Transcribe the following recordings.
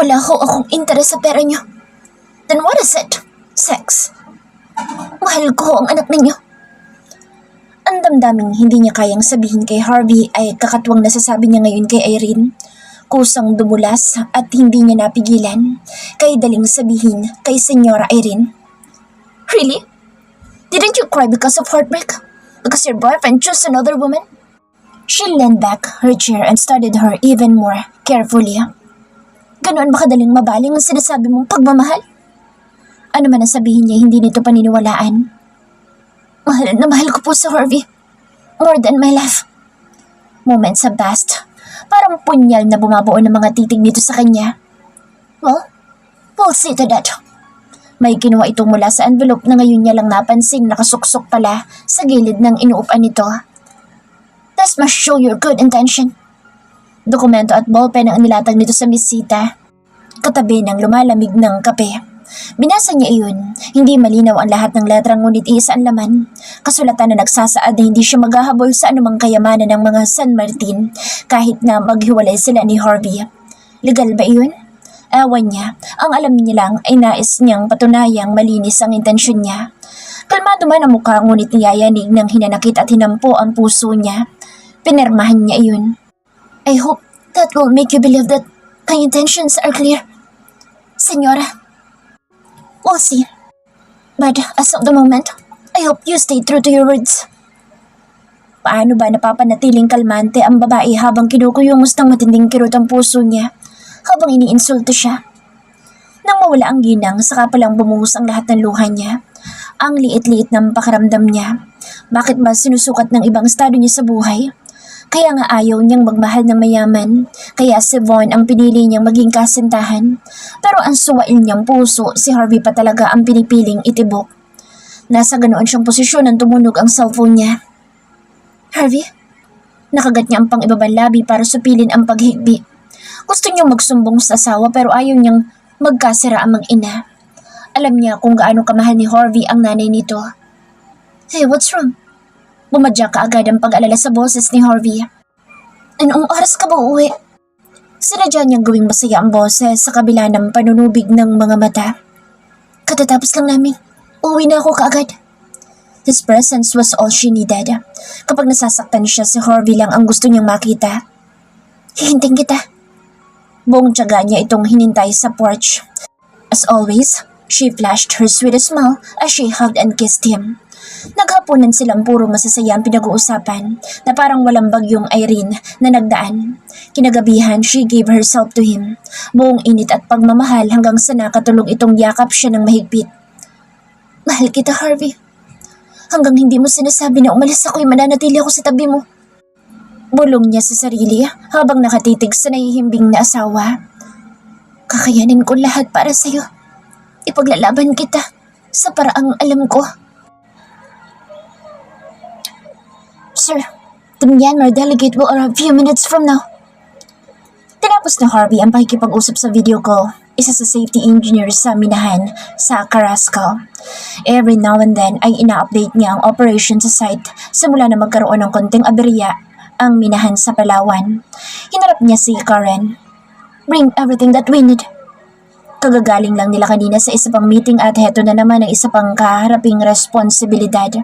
Wala ho akong interes sa pera niyo. Then what is it? Sex. Mahal ko ho ang anak ninyo. Ang damdaming hindi niya kayang sabihin kay Harvey ay kakatuwang nasasabi niya ngayon kay Irene. Kusang dumulas at hindi niya napigilan kay daling sabihin kay Senyora Irene. Really? Didn't you cry because of heartbreak? Because your boyfriend chose another woman? She leaned back her chair and studied her even more carefully. Ganoon ba kadaling mabaling ang sinasabi mong pagmamahal? Ano man ang sabihin niya, hindi nito paniniwalaan. Mahal na mahal ko po si Harvey. More than my life. Moments have passed. Parang punyal na bumabuo ng mga titig dito sa kanya. Well, we'll see to that. May kinuha ito mula sa envelope na ngayon niya lang napansing nakasuksok pala sa gilid ng inuupan nito. This must show your good intention. Dokumento at ballpen ang nilatag nito sa misita. Katabi ng lumalamig ng kape. Binasa niya iyon. Hindi malinaw ang lahat ng letrang ngunit iisa ang laman. Kasulatan na nagsasaad na hindi siya maghahabol sa anumang kayamanan ng mga San Martin kahit na maghiwalay sila ni Harvey. Legal ba iyon? Ewan niya. Ang alam niya lang ay nais niyang patunayang malinis ang intensyon niya. Kalmado man ang mukha ngunit niyayanig ng hinanakit at hinampo ang puso niya. Pinirmahan niya iyon. I hope that will make you believe that my intentions are clear. Senyora. We'll see. But as of the moment, I hope you stay true to your words. Paano ba napapanatiling kalmante ang babae habang kinukuyungos ng matinding kirot ang puso niya habang iniinsulto siya? Nang mawala ang ginang, saka palang bumuhos ang lahat ng luha niya. Ang liit-liit ng pakaramdam niya. Bakit ba sinusukat ng ibang estado niya sa buhay? Kaya nga ayaw niyang magmahal ng mayaman, kaya si Vaughn ang pinili niyang maging kasintahan. Pero ang suwail niyang puso, si Harvey pa talaga ang pinipiling itibok. Nasa ganoon siyang posisyon nang tumunog ang cellphone niya. Harvey? Nakagat niya ang pang-ibabang labi para supilin ang paghigbi. Gusto niyang magsumbong sa asawa pero ayaw niyang magkasira ang mag-ina. Alam niya kung gaano kamahal ni Harvey ang nanay nito. Hey, what's wrong? Bumadya ka agad ang pag-alala sa boses ni Harvey. Anong oras ka ba uuwi? Sinadya niyang gawing masaya ang boses sa kabila ng panunubig ng mga mata. Katatapos lang namin. Uuwi na ako kaagad. His presence was all she needed. Kapag nasasaktan siya, si Harvey lang ang gusto niyang makita. Hihinting kita. Buong tiyaga niya itong hinintay sa porch. As always, she flashed her sweetest smile as she hugged and kissed him. Naghapunan silang puro masasaya ang pinag-uusapan na parang walang bagyong Irene na nagdaan. Kinagabihan, she gave herself to him. Buong init at pagmamahal hanggang sa nakatulog itong yakap siya ng mahigpit. Mahal kita, Harvey. Hanggang hindi mo sinasabi na umalis ako'y mananatili ako sa tabi mo. Bulong niya sa sarili habang nakatitig sa nahihimbing na asawa. Kakayanin ko lahat para sa'yo. Ipaglalaban kita sa paraang alam ko. Sir, the Myanmar delegate will arrive a few minutes from now. Tinapos na Harvey ang pakikipag-usap sa video call, isa sa safety engineer sa minahan sa Carrasco. Every now and then ay ina-update niya ang operation sa site simula na magkaroon ng konting aberya ang minahan sa Palawan. Hinarap niya si Karen. Bring everything that we need. Kagagaling lang nila kanina sa isa pang meeting at heto na naman ang isa pang kaharaping responsibilidad.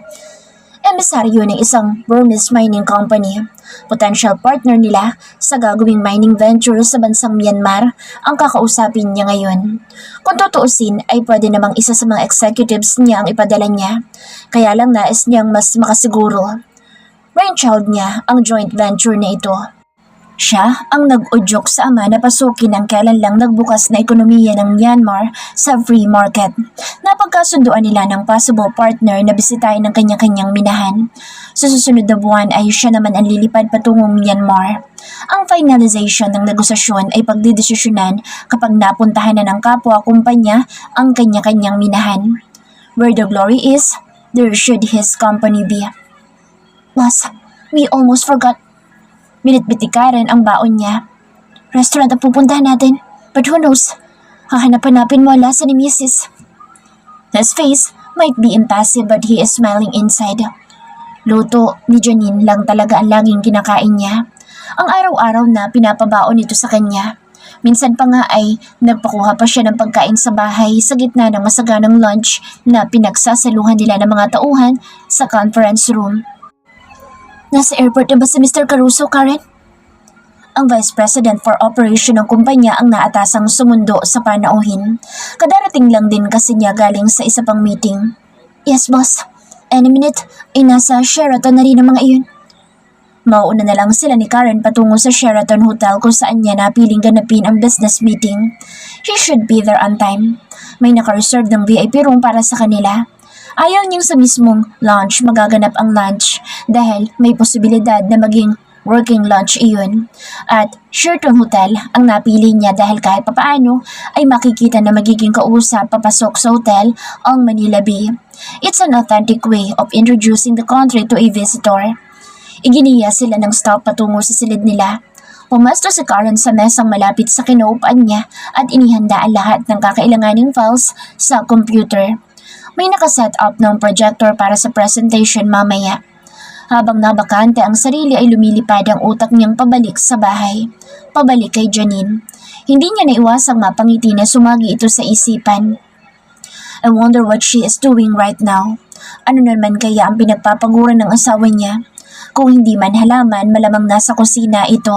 Emisaryo ng isang Burmese mining company. Potential partner nila sa gagawing mining venture sa bansang Myanmar ang kakausapin niya ngayon. Kung tutuusin ay pwede namang isa sa mga executives niya ang ipadala niya. Kaya lang nais niyang mas makasiguro. Brainchild niya ang joint venture na ito. Siya ang nag-udyok sa ama na pasukin ang kailan lang nagbukas na ekonomiya ng Myanmar sa free market. Napagkasunduan nila ng possible partner na bisitahin ng kanya-kanyang minahan. Sa susunod na buwan ay siya naman ang lilipad patungong Myanmar. Ang finalization ng negosasyon ay pagdidesisyonan kapag napuntahan na ng kapwa-kumpanya ang kanya-kanyang minahan. Where the glory is, there should his company be. Boss, we almost forgot. Binitbitikaran ang baon niya. Restaurant ang pupuntahan natin. But who knows? Hahanap-hanapin mo lasa ni Mrs. His face might be impassive but he is smiling inside. Luto ni Janine lang talaga ang laging kinakain niya. Ang araw-araw na pinapabaon nito sa kanya. Minsan pa nga ay nagpakuha pa siya ng pagkain sa bahay sa gitna ng masaganang lunch na pinagsasaluhan nila ng mga tauhan sa conference room. Nasa airport na ba si Mr. Caruso, Karen? Ang Vice President for Operation ng kumpanya ang naatasang sumundo sa panauhin. Kadarating lang din kasi niya galing sa isa pang meeting. Yes, boss. Any minute ay nasa Sheraton na rin ang mga iyon. Mauuna na lang sila ni Karen patungo sa Sheraton Hotel kung saan niya napiling ganapin ang business meeting. He should be there on time. May naka-reserve ng VIP room para sa kanila. Ayaw niyang sa mismong lunch magaganap ang lunch dahil may posibilidad na maging working lunch iyon. At Sheraton Hotel ang napili niya dahil kahit papaano ay makikita na magiging kausap papasok sa hotel ang Manila Bay. It's an authentic way of introducing the country to a visitor. Iginiya sila ng stop patungo sa silid nila. Pumasto si Karen sa mesang malapit sa kinuupan niya at inihanda ang lahat ng kakailanganing files sa computer. May nakaset up ng projector para sa presentation mamaya. Habang nabakante ang sarili ay lumilipad ang utak niyang pabalik sa bahay. Pabalik kay Janine. Hindi niya naiwasang mapangiti na sumagi ito sa isipan. I wonder what she is doing right now. Ano naman kaya ang pinagpapaguran ng asawa niya? Kung hindi man halaman, malamang nasa kusina ito.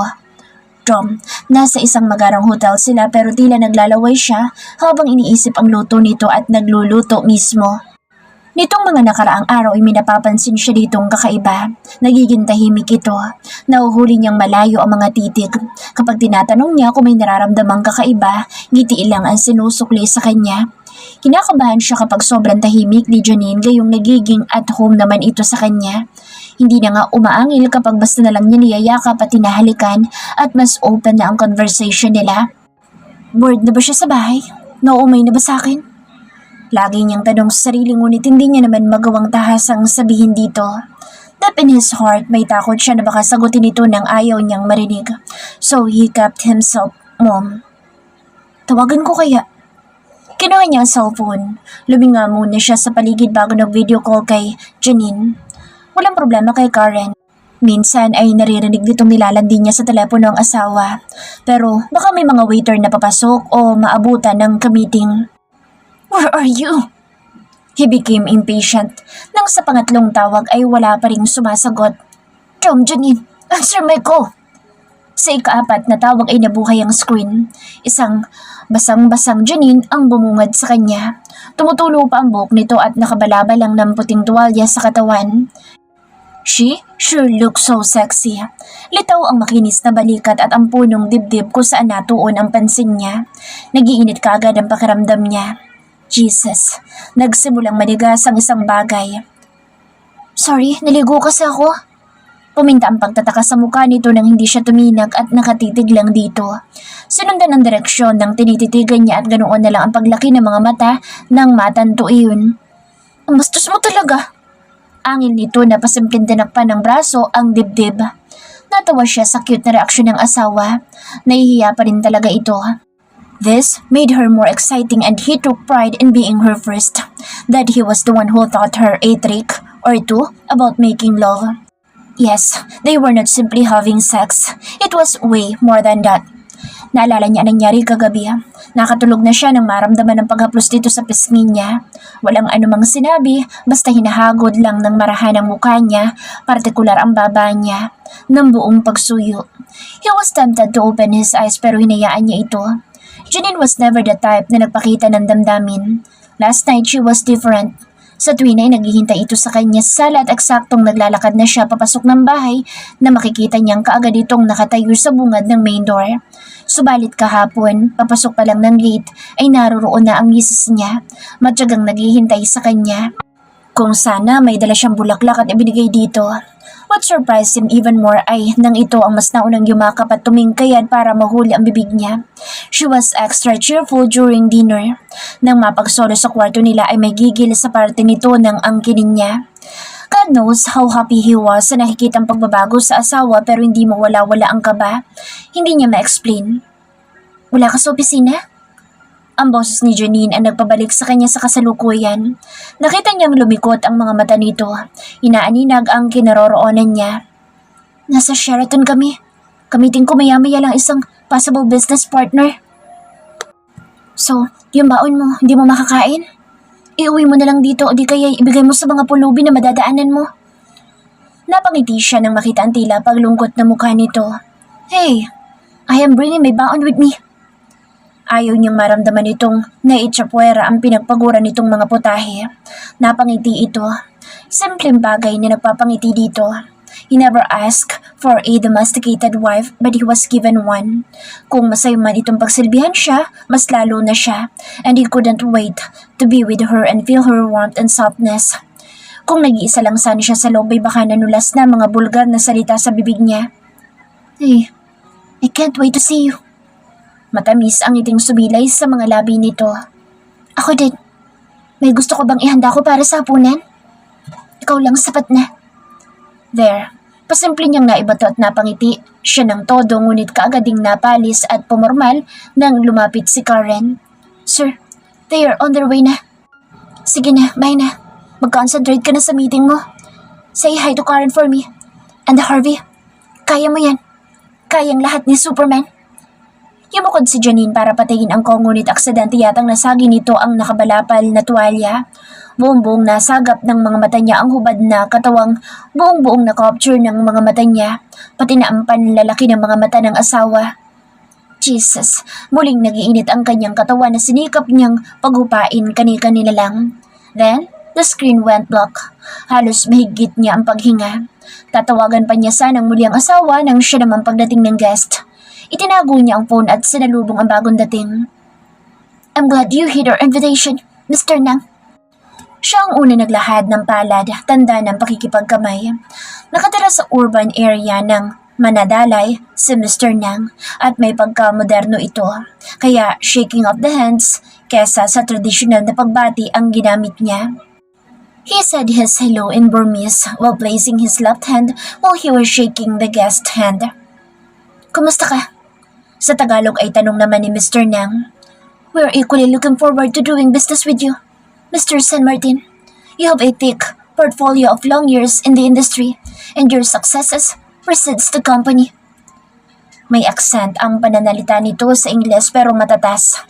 Tom, nasa isang magarang hotel sila pero tila naglalaway siya habang iniisip ang luto nito at nagluluto mismo. Nitong mga nakaraang araw ay minapapansin siya ditong kakaiba. Nagiging tahimik ito. Nahuhuli niyang malayo ang mga titig. Kapag tinatanong niya kung may nararamdamang kakaiba, ngiti lang ang sinusukli sa kanya. Kinakabahan siya kapag sobrang tahimik ni Janine gayong nagiging at home naman ito sa kanya. Hindi na nga umaangil kapag basta na lang niya niyayakap at tinahalikan at mas open na ang conversation nila. Bored na ba siya sa bahay? Nauumay na ba sa akin? Lagi niyang tanong sa sarili ngunit hindi niya naman magawang tahasang sabihin dito. Deep in his heart, may takot siya na baka sagutin ito ng ayaw niyang marinig. So he kept himself mum. Tawagan ko kaya? Kinuha niya ang cellphone. Luminga muna siya sa paligid bago nag-video call kay Janine. Walang problema kay Karen. Minsan ay naririnig nitong nilalandi niya sa telepono ang asawa. Pero baka may mga waiter na papasok o maabutan ng ka-meeting. Where are you? He became impatient. Nang sa pangatlong tawag ay wala pa ring sumasagot. Tom, Janine, answer my call. Sa ikaapat na tawag ay nabuhay ang screen. Isang basang-basang Janine ang bumungad sa kanya. Tumutulo pa ang buhok nito at nakabalaba lang ng puting tuwalya sa katawan. She sure looks so sexy. Litaw ang makinis na balikat at ang punong dibdib kung saan natuon ang pansin niya. Nagiinit kaagad ang pakiramdam niya. Jesus, nagsimulang manigas ang isang bagay. Sorry, naligo kasi ako. Puminta ang pagtataka sa mukha nito nang hindi siya tuminag at nakatitig lang dito. Sinundan ang direksyon ng tinititigan niya at ganoon na lang ang paglaki ng mga mata ng matanto iyon. Ang bastos mo talaga. Angil nito na pasimpleng tinakpan ng braso ang dibdib. Natawa siya sa cute na reaksyon ng asawa. Nahihiya pa rin talaga ito. This made her more exciting and he took pride in being her first. That he was the one who taught her a trick or two about making love. Yes, they were not simply having sex. It was way more than that. Naalala niya ang nangyari kagabi. Nakatulog na siya nang maramdaman ng paghaplos dito sa pisngi niya. Walang anumang sinabi, basta hinahagod lang ng marahan ang mukha niya, partikular ang baba niya, ng buong pagsuyo. He was tempted to open his eyes pero hinayaan niya ito. Janine was never the type na nagpakita ng damdamin. Last night she was different. Sa tuwin ay naghihintay ito sa kanya sa sala at eksaktong naglalakad na siya papasok ng bahay na makikita niyang kaagad itong nakatayo sa bungad ng main door. Subalit kahapon, papasok pa lang ng gate ay naroroon na ang misis niya, matyagang naghihintay sa kanya. Kung sana may dala siyang bulaklak at ibinigay dito. What surprised him even more ay nang ito ang mas naunang yumakap at tumingkayad para mahuli ang bibig niya. She was extra cheerful during dinner. Nang mapagsolo sa kwarto nila ay may gigil sa parte nito ng angkinin niya. God knows how happy he was sa nakikitang pagbabago sa asawa pero hindi mawala-wala ang kaba. Hindi niya ma-explain. Wala ka sa opisina? Ang boses ni Janine ang nagpabalik sa kanya sa kasalukuyan. Nakita niyang lumikot ang mga mata nito. Inaaninag ang kinaroroonan niya. Nasa Sheraton kami. Kamiting ko maya-maya lang isang possible business partner. So, yung baon mo, hindi mo makakain? Iuwi mo na lang dito o di kaya ibigay mo sa mga pulubi na madadaanan mo. Napangiti siya nang makita ang tila paglungkot na mukha nito. Hey, I am bringing my baon with me. Ayaw niyang maramdaman itong naitsapwera ang pinagpagura nitong mga putahe. Napangiti ito. Simpleng bagay na nagpapangiti dito. He never asked for a domesticated wife but he was given one. Kung masaya man itong pagsilbihan siya, mas lalo na siya. And he couldn't wait to be with her and feel her warmth and softness. Kung nag-iisa lang sana siya sa loob ay baka nanulas na mga bulgar na salita sa bibig niya. Hey, I can't wait to see you. Matamis ang ngiting sumilay sa mga labi nito. Ako din. May gusto ko bang ihanda ko para sa hapunan? Ikaw lang sapat na. There, pasimple niyang naibato at napangiti. Siya ng todo ngunit kaagad ding napalis at pumormal nang lumapit si Karen. Sir, they are on their way na. Sige na, bye na. Mag-concentrate ka na sa meeting mo. Say hi to Karen for me. And Harvey, kaya mo yan. Kayang lahat ni Superman. Yumukod si Janine para patayin ang Kong ngunit aksidente yatang nasagi nito ang nakabalapal na tuwalya. Buong-buong nasagap ng mga mata niya ang hubad na katawang buong-buong na-capture ng mga mata niya, pati na ang panlalaki ng mga mata ng asawa. Jesus, muling nagiinit ang kanyang katawan na sinikap niyang paghupain kani-kanila lang. Then, the screen went black. Halos mahigit niya ang paghinga. Tatawagan pa niya sanang muli ang asawa nang siya naman pagdating ng guest. Itinago niya ang phone at sinalubong ang bagong dating. I'm glad you heed our invitation, Mr. Nang. Siya ang una naglahad ng palad, tanda ng pakikipagkamay. Nakatira sa urban area ng Manadalay si Mr. Nang at may pagkamoderno ito. Kaya shaking of the hands kesa sa tradisyonal na pagbati ang ginamit niya. He said his hello in Burmese while placing his left hand while he was shaking the guest's hand. Kumusta ka? Sa Tagalog ay tanong naman ni Mr. Nang. We are equally looking forward to doing business with you, Mr. San Martin. You have a thick portfolio of long years in the industry and your successes precedes the company. May accent ang pananalita nito sa Ingles pero matatas.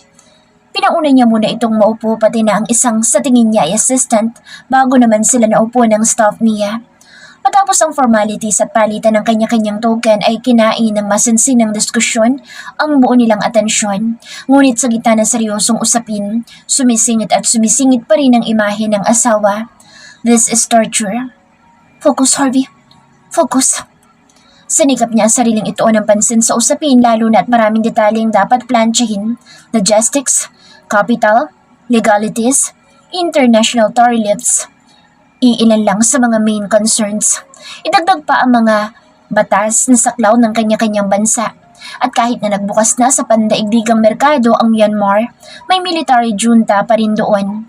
Pinauna niya muna itong maupo pati na ang isang sa tingin niya ay assistant bago naman sila naupo ng staff niya. Matapos ang formalities at palitan ng kanya-kanyang token ay kinain ng masinsinang diskusyon ang buo nilang atensyon. Ngunit sa gitna ng seryosong usapin, sumisingit at sumisingit pa rin ang imahe ng asawa. This is torture. Focus, Harvey. Focus. Sinikap niya ang sariling ituon ng pansin sa usapin lalo na at maraming detalyeng dapat plansyahin. Logistics, capital, legalities, international tariffs. Iilan lang sa mga main concerns. Idagdag pa ang mga batas na saklaw ng kanya-kanyang bansa. At kahit na nagbukas na sa pandaigdigang merkado ang Myanmar, may military junta pa rin doon.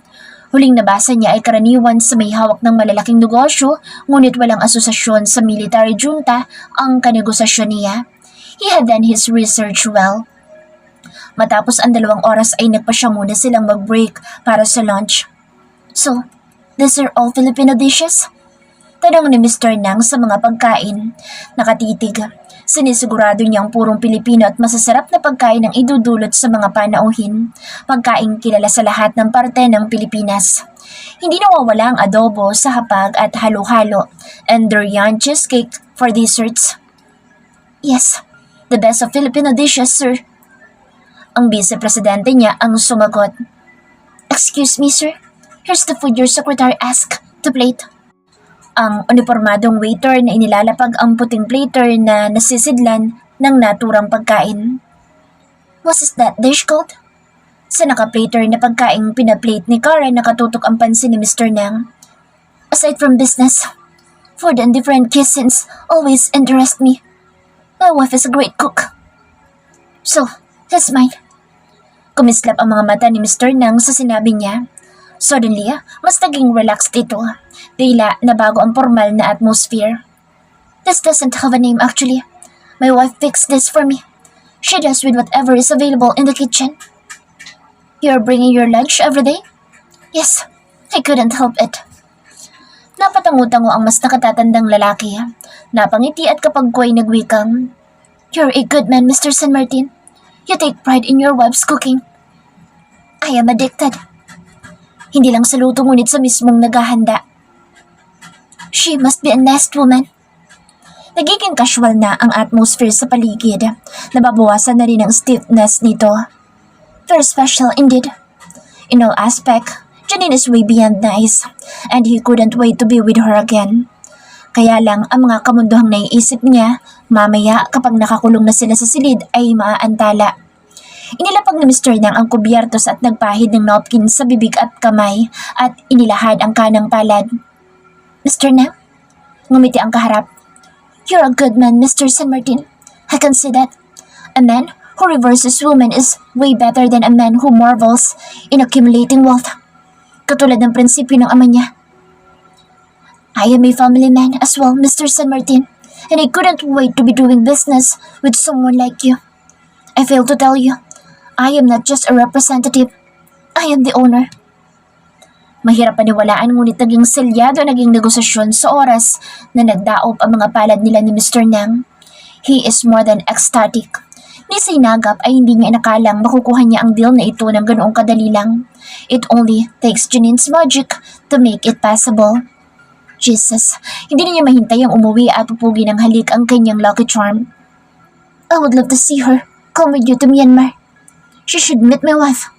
Huling nabasa niya ay karaniwan sa may hawak ng malalaking negosyo, ngunit walang asosasyon sa military junta ang kanegosasyon niya. He had done his research well. Matapos ang 2 oras ay nagpasya muna silang mag-break para sa lunch. So, these are all Filipino dishes? Tanong ni Mr. Nang sa mga pagkain. Nakatitig. Sinisigurado niyang purong Pilipino at masasarap na pagkain ang idudulot sa mga panauhin. Pagkain kilala sa lahat ng parte ng Pilipinas. Hindi nawawala ang adobo sa hapag at halo-halo and durian cheesecake for desserts. Yes, the best of Filipino dishes, sir. Ang vice-presidente niya ang sumagot. Excuse me, sir. Here's the food your secretary asked to plate. Ang uniformadong waiter na inilalapag ang puting plater na nasisidlan ng naturang pagkain. What is that dish called? Sa naka-plater na pagkain pinaplate ni Karen nakatutok ang pansin ni Mr. Nang. Aside from business, food and different cuisines always interest me. My wife is a great cook. So, here's mine. Kumislap ang mga mata ni Mr. Nang sa sinabi niya. Suddenly, mas naging relaxed ito. Tila na bago ang formal na atmosphere. This doesn't have a name actually. My wife fixed this for me. She does with whatever is available in the kitchen. You're bringing your lunch every day? Yes, I couldn't help it. Napatango-tango ang mas nakatatandang lalaki. Napangiti at kapag ko'y nagwikang, You're a good man, Mr. San Martin. You take pride in your wife's cooking. I am addicted. Hindi lang sa luto ngunit sa mismong naghahanda. She must be a nest woman. Nagiging casual na ang atmosphere sa paligid. Nababawasan na rin ang stiffness nito. Very special indeed. In all aspect, Janine is way beyond nice, and he couldn't wait to be with her again. Kaya lang ang mga kamunduhang naiisip niya, mamaya kapag nakakulong na sila sa silid ay maaantala. Inilapag ni Mr. Nang ang kubyertos at nagpahid ng napkin sa bibig at kamay at inilahad ang kanang palad. Mr. Nang? Ngumiti ang kaharap. You're a good man, Mr. San Martin. I can see that. A man who reverses women is way better than a man who marvels in accumulating wealth. Katulad ng prinsipyo ng ama niya. I am a family man as well, Mr. San Martin, and I couldn't wait to be doing business with someone like you. I failed to tell you, I am not just a representative. I am the owner. Mahirap paniwalaan ngunit naging selyado naging negosasyon sa oras na nagdaop ang mga palad nila ni Mr. Nang. He is more than ecstatic. Ni Sinagap ay hindi niya inakalang makukuha niya ang deal na ito ng ganoong kadali lang. It only takes Janine's magic to make it possible. Jesus, hindi na niya mahintay ang umuwi at pupugi ng halik ang kanyang lucky charm. I would love to see her come with you to Myanmar. She should meet my wife.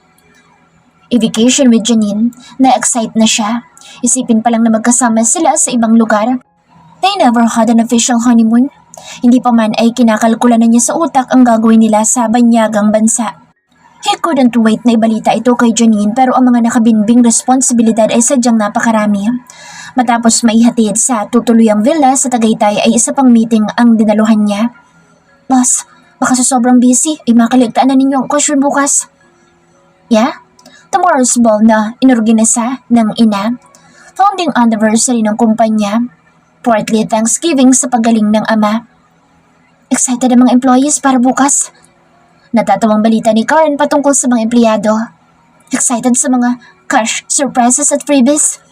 A-vacation with Janine, na-excite na siya. Isipin pa lang na magkasama sila sa ibang lugar. They never had an official honeymoon. Hindi pa man ay kinakalkula na niya sa utak ang gagawin nila sa banyagang bansa. He couldn't wait na ibalita ito kay Janine pero ang mga nakabinbing responsibilidad ay sadyang napakarami. Matapos maihatid sa tutuluyang villa sa Tagaytay ay isa pang meeting ang dinaluhan niya. Boss, baka sa sobrang busy ay makaligtaan na ninyo ang okasyon bukas. Yeah? Tomorrow's ball na inorganisa ng ina. Founding anniversary ng kumpanya. Partly Thanksgiving sa paggaling ng ama. Excited ang mga employees para bukas. Natatawang balita ni Karen patungkol sa mga empleyado. Excited sa mga cash surprises at freebies.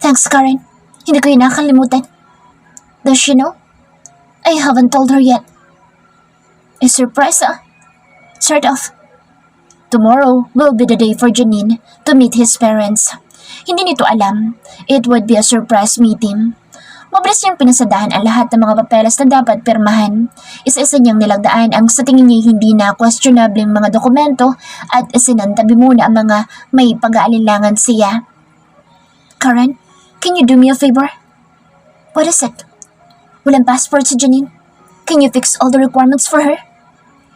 Thanks, Karen. Hindi ko yun nakalimutan. Does she know? I haven't told her yet. A surprise, Sort of. Tomorrow will be the day for Janine to meet his parents. Hindi nito alam. It would be a surprise meeting. Mabilis niyang pinasadahan ang lahat ng mga papeles na dapat pirmahan. Isa-isa niyang nilagdaan ang sa tingin niya hindi na questionableng mga dokumento at isinantabi muna ang mga may pag-aalinlangan siya. Karen, can you do me a favor? What is it? Walang passport si Janine. Can you fix all the requirements for her?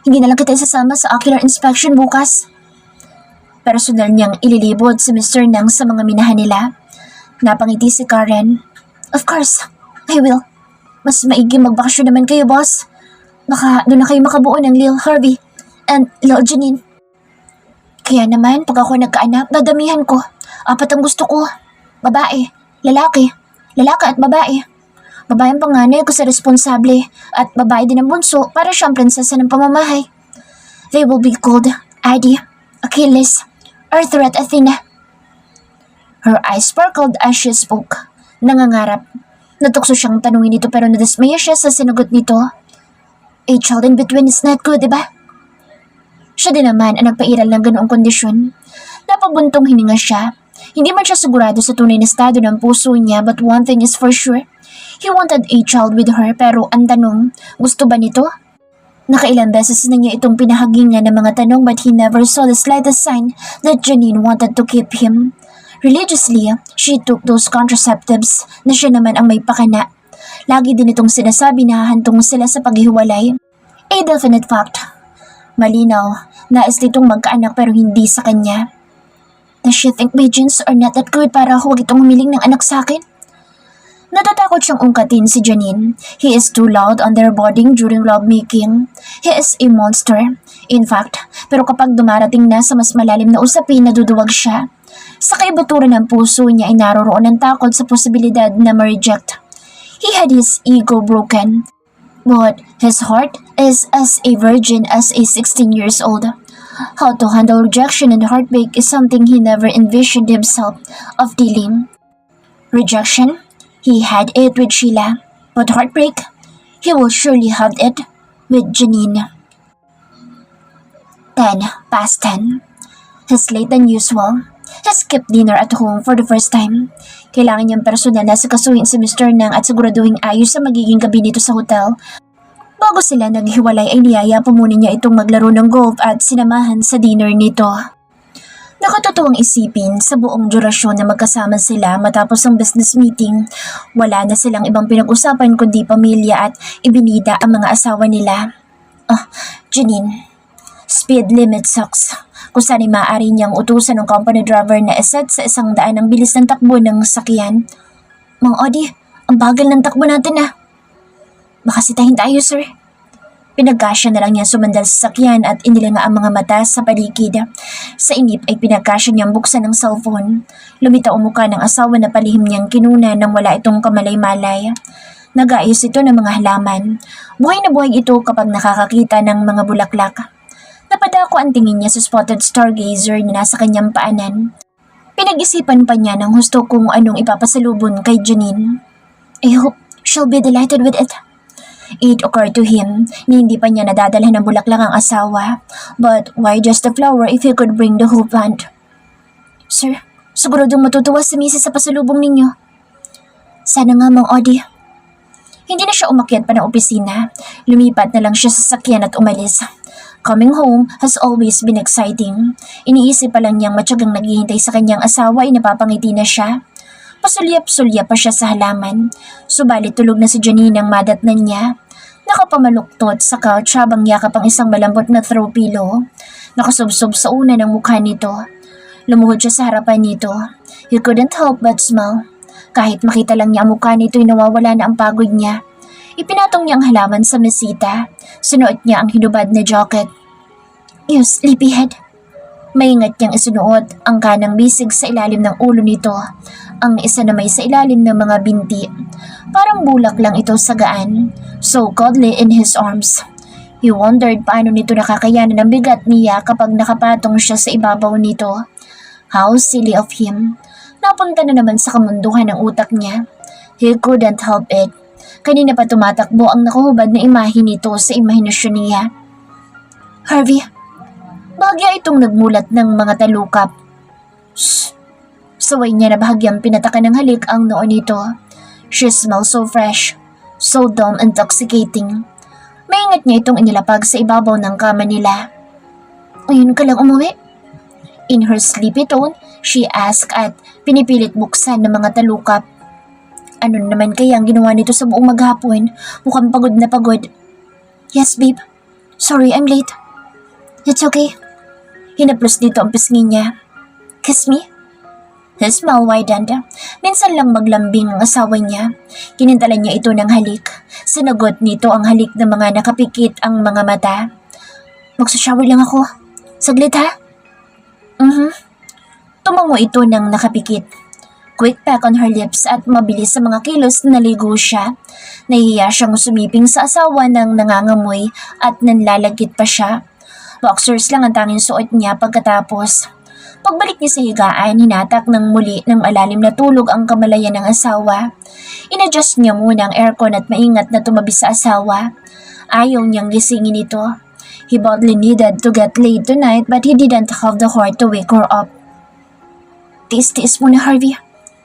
Hindi na lang kita isasama sa ocular inspection bukas. Personal niyang ililibot si Mr. Nang sa mga minahan nila. Napangiti si Karen. Of course, I will. Mas maigi magbakasyon naman kayo, boss. Baka doon na kayo makabuo ng Lil Harvey and Lil Janine. Kaya naman, pag ako nagkaanak, dadamihan ko. 4 ang gusto ko. Babae, lalaki at babae. Babae ang panganay kasi responsable at babae din ang bunso para siyang prinsesa ng pamamahay. They will be called Adi, Achilles, Arthur at Athena. Her eyes sparkled as she spoke. Nangangarap. Natukso siyang tanungin ito pero nadismaya siya sa sinagot nito. A child in between is not good, diba? Siya din naman ang nagpairal ng ganoong kondisyon. Napabuntong hininga siya. Hindi man siya sigurado sa tunay na estado ng puso niya but one thing is for sure. He wanted a child with her pero ang tanong, gusto ba nito? Nakailang beses na niya itong pinahagingan ng mga tanong but he never saw the slightest sign that Janine wanted to keep him. Religiously, she took those contraceptives na siya naman ang may pakana. Lagi din itong sinasabi na hahantong sila sa paghihiwalay. A definite fact. Malinaw, nais nitong magkaanak pero hindi sa kanya. Does she think my genes are not that good para huwag itong humiling ng anak sa akin? Natatakot siyang ungkatin si Janine. He is too loud on their bonding during lovemaking. He is a monster. In fact, pero kapag dumarating na sa mas malalim na usapin, naduduwag siya. Sa kaibuturan ng puso niya ay naroroon ang takot sa posibilidad na ma-reject. He had his ego broken. But his heart is as a virgin as a 16 years old. How to handle rejection and heartbreak is something he never envisioned himself of dealing. Rejection? He had it with Sheila, but heartbreak, he will surely have it with Janine. 10 past 10. He's late than usual. He skipped dinner at home for the first time. Kailangan niyang personal na sikasuhin si Mr. Nang at siguraduhin ayos sa magiging gabi nito sa hotel. Bago sila naghiwalay ay niyaya pa muna niya itong maglaro ng golf at sinamahan sa dinner nito. Nakatutuwang isipin sa buong durasyon na magkasama sila matapos ang business meeting. Wala na silang ibang pinag-usapan kundi pamilya at ibinida ang mga asawa nila. Janine, speed limit sucks. Kung saan ay maaari niyang utusan ng company driver na iset sa 100 ang bilis ng takbo ng sakyan. Mang Odi, ang bagal ng takbo natin Baka sitahin tayo, sir. Pinagkasya na lang niya sumandal sa sakyan at inilinga ang mga mata sa paligid. Sa inip ay pinagkasya niyang buksan ng cellphone. Lumitaw ang mukha ng asawa na palihim niyang kinuna nang wala itong kamalay-malay. Nag-aayos ito ng mga halaman. Buhay na buhay ito kapag nakakakita ng mga bulaklak. Napadako ang tingin niya sa spotted stargazer na nasa kanyang paanan. Pinag-isipan pa niya ng husto kung anong ipapasalubon kay Janine. I hope she'll be delighted with it. It occurred to him na hindi pa niya nadadalhan ng bulaklak ang asawa. But why just the flower if he could bring the whole plant? Sir, siguradong matutuwa si Mrs. sa pasalubong ninyo. Sana nga, Mang Odi. Hindi na siya umakyat pa ng opisina. Lumipat na lang siya sa sakyan at umalis. Coming home has always been exciting. Iniisip pa lang niyang matyagang naghihintay sa kanyang asawa ay napapangiti na siya. Pasulyap-sulyap pa siya sa halaman. Subalit tulog na si Janine nang madatnan niya. Nakapamaluktot sa couch habang yakap ang isang malambot na throw pillow. Nakasubsob sa una ng mukha nito. Lumuhod siya sa harapan nito. He couldn't help but smile. Kahit makita lang niya ang mukha nito ay nawawala na ang pagod niya. Ipinatong niya ang halaman sa mesita. Sinuot niya ang hinubad na jacket. You sleepyhead. Maingat niyang isunuot ang kanang bisig sa ilalim ng ulo nito. Ang isa na may sa ilalim ng mga binti. Parang bulak lang ito sa gaan. So cuddly in his arms. He wondered paano nito nakakayanan ang bigat niya kapag nakapatong siya sa ibabaw nito. How silly of him. Napunta na naman sa kamunduhan ng utak niya. He couldn't help it. Kanina pa tumatakbo ang nakahubad na imahe nito sa imahinasyon niya. Harvey, bahagya itong nagmulat ng mga talukap. Shh! Saway niya na bahagyang pinatakan ng halik ang noo nito. She smells so fresh, so damn intoxicating. Maingat niya itong inilapag sa ibabaw ng kama nila. Ayun ka lang umuwi? In her sleepy tone, she asked at pinipilit buksan ng mga talukap. Ano naman kaya ang ginawa nito sa buong maghapon? Mukhang pagod na pagod. Yes, babe. Sorry, I'm late. It's okay. Hinaplos dito ang pisngi niya. Kiss me? His smile widened. Minsan lang maglambing ang asawa niya. Kinintalan niya ito ng halik. Sinagot nito ang halik ng mga nakapikit ang mga mata. Magsashower lang ako. Saglit ha? Tumango ito ng nakapikit. Quick peck on her lips at mabilis sa mga kilos na naligo siya. Nahihiya siyang sumiping sa asawa ng nangangamoy at nanlalagkit pa siya. Boxers lang ang tanging suot niya pagkatapos. Pagbalik niya sa higaan, hinatak ng muli ng malalim na tulog ang kamalayan ng asawa. Inadjust niya muna ang aircon at maingat na tumabi sa asawa. Ayaw niyang gisingin ito. He badly needed to get laid tonight but he didn't have the heart to wake her up. Tiis-tiis muna, Harvey.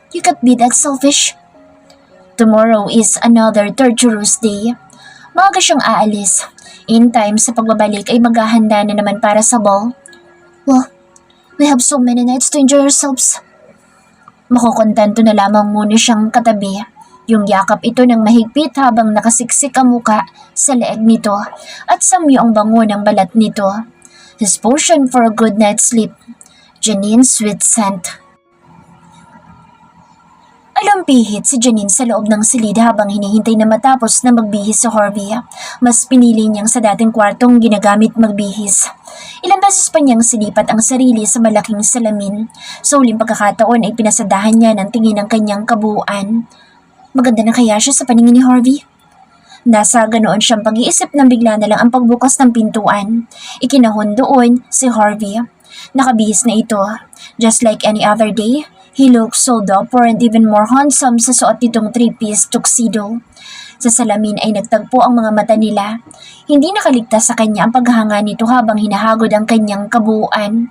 You can't be that selfish. Tomorrow is another torturous day. Maaga siyang aalis. In time sa pagbabalik ay maghahanda na naman para sa ball. Well, we have so many nights to enjoy ourselves. Makukontento na lamang muna siyang katabi. Yung yakap ito ng mahigpit habang nakasiksik ang muka sa leeg nito at samyo ang bango ng balat nito. His potion for a good night's sleep. Janine's sweet scent. Alampihit si Janine sa loob ng silid habang hinihintay na matapos na magbihis si Harvey. Mas pinili niyang sa dating kwartong ginagamit magbihis. Ilang beses pa niyang sinipat ang sarili sa malaking salamin. Sa huling pagkakataon ay pinasadahan niya ng tingin ng kanyang kabuuan. Maganda na kaya siya sa paningin ni Harvey? Nasa ganoon siyang pag-iisip nang bigla na lang ang pagbukas ng pintuan. Ikinahon doon si Harvey. Nakabihis na ito. Just like any other day, he looked so dapper and even more handsome sa suot nitong three-piece tuxedo. Sa salamin ay nagtagpo ang mga mata nila. Hindi nakaligtas sa kanya ang paghanga nito habang hinahagod ang kanyang kabuuan.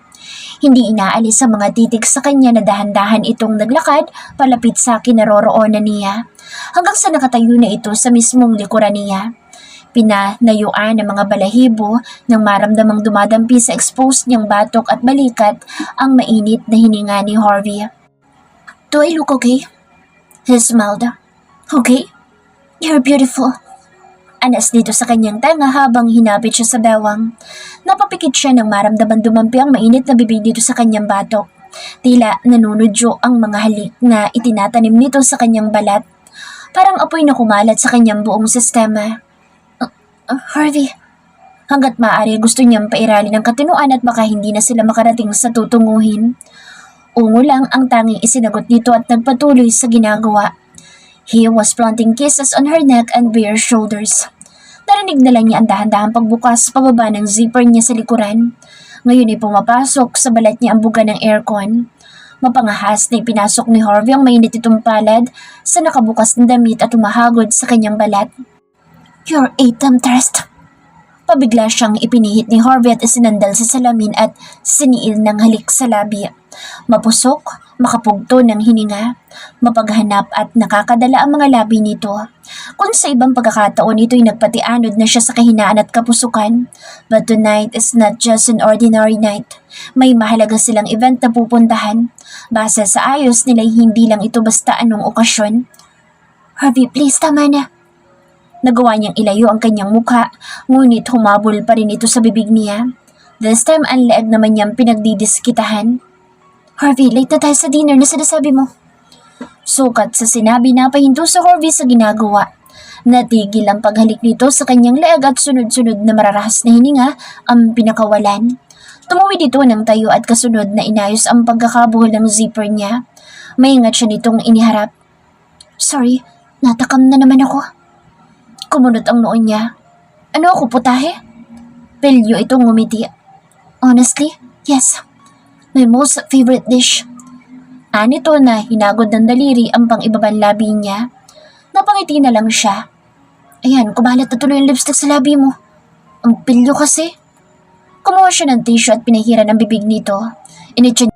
Hindi inaalis sa mga titik sa kanya na dahan-dahan itong naglakad palapit sa kinaroroonan niya. Hanggang sa nakatayo na ito sa mismong likuran niya. Pinanayuan ng mga balahibo nang maramdamang dumadampi sa exposed niyang batok at balikat ang mainit na hininga ni Harvey. "Do I look okay?" He smiled. "Okay? You're beautiful." Anas dito sa kanyang tanga habang hinapit siya sa bewang. Napapikit siya nang maramdaman dumampi ang mainit na bibig dito sa kanyang batok. Tila nanunudyo ang mga halik na itinatanim nito sa kanyang balat. Parang apoy na kumalat sa kanyang buong sistema. Harvey, hanggat maaari gusto niyang pairalin ang katinuan at baka hindi na sila makarating sa tutunguhin. Ungo lang ang tanging isinagot nito at nagpatuloy sa ginagawa. He was planting kisses on her neck and bare shoulders. Narinig na lang niya ang dahan-dahang pagbukas pababa ng zipper niya sa likuran. Ngayon ay pumapasok sa balat niya ang buga ng aircon. Mapangahas na ipinasok ni Harvey ang mainit itong palad sa nakabukas na damit at umahagod sa kanyang balat. "You're a temptress." Pabigla siyang ipinihit ni Harvey at isinandal sa salamin at siniil ng halik sa labi. Mapusok, makapugto ng hininga, mapaghanap at nakakadala ang mga labi nito. Kung sa ibang pagkakataon ito'y nagpatianod na siya sa kahinaan at kapusukan. But tonight is not just an ordinary night. May mahalaga silang event na pupuntahan. Base sa ayos nila'y hindi lang ito basta anong okasyon. "Harvey, please, tama na." Nagawa niyang ilayo ang kanyang mukha, ngunit humabol pa rin ito sa bibig niya. This time, ang leeg naman niyang pinagdidiskitahan. "Harvey, late na tayo sa dinner na sinasabi mo." Sukat sa sinabi na pahinto sa Harvey sa ginagawa. Natigil ang paghalik nito sa kanyang leeg at sunod-sunod na mararahas na hininga ang pinakawalan. Tumawid ito ng tayo at kasunod na inayos ang pagkakabuhol ng zipper niya. Maingat siya nitong iniharap. "Sorry, natakam na naman ako." Kumunot ang noon niya. "Ano ako, putahe?" Pilyo itong ngumiti. "Honestly, yes. My most favorite dish." Anito na hinagod ng daliri ang pang-ibabang labi niya. Napangiti na lang siya. "Ayan, kumalat na tuloy yung lipstick sa labi mo. Ang pilyo kasi." Kumuha siya ng tissue at pinahiran ang bibig nito. Initsa